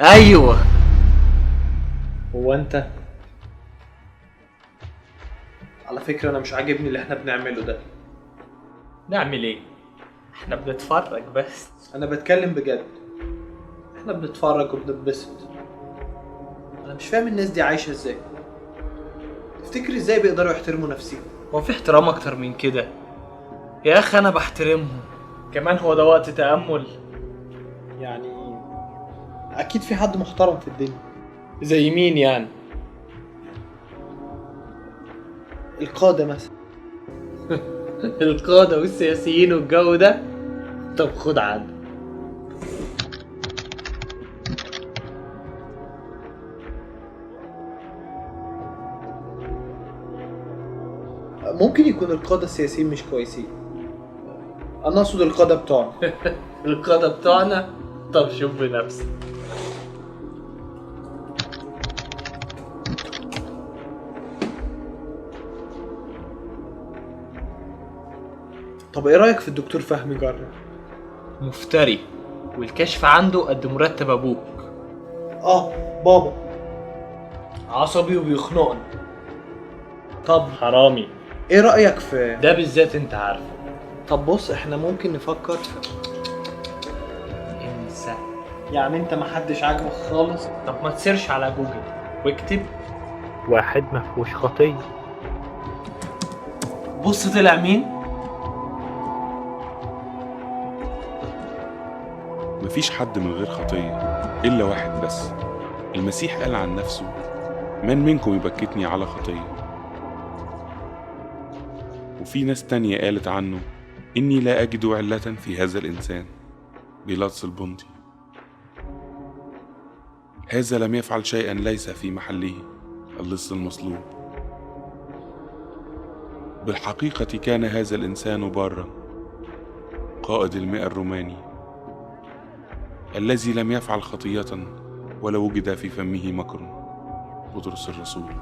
ايوه. هو انت على فكرة انا مش عاجبني اللي احنا بنعمله ده. نعمل ايه؟ احنا بنتفرج بس. انا بتكلم بجد، احنا بنتفرج وبنتبسط. انا مش فاهم الناس دي عايشة ازاي. تفتكر ازاي بيقدروا يحترموا نفسهم؟ هو في احترام اكتر من كده؟ يا اخي انا بحترمهم. كمان هو ده وقت تأمل؟ يعني اكيد في حد محترم في الدنيا. زي مين يعني؟ القادة مثلا. القادة والسياسيين والجو ده؟ طب خد عندك. ممكن يكون القادة السياسيين مش كويسين، انا اقصد القادة بتوعنا. القادة بتوعنا؟ طب شوف بنفسك. طب ايه رأيك في الدكتور فهمي جرة؟ مفتري، والكشف عنده قد مرتب ابوك. بابا. عصبي وبيخنقنا. طب حرامي. ايه رأيك في ده بالذات انت عارفه. طب بص، احنا ممكن نفكر في انسى. يعني انت محدش عاجبك خالص؟ طب ما تسيرش على جوجل واكتب واحد مفهوش خطية. بص طلع مين؟ مفيش حد من غير خطية إلا واحد بس. المسيح قال عن نفسه: من منكم يبكتني على خطية؟ وفي ناس تانية قالت عنه: إني لا أجد علة في هذا الإنسان. بيلاطس البنطي. هذا لم يفعل شيئا ليس في محله. اللص المصلوب. بالحقيقة كان هذا الإنسان بارا. قائد المئة الروماني الذي لم يفعل خطية ولا وجد في فمه مكر. بطرس الرسول.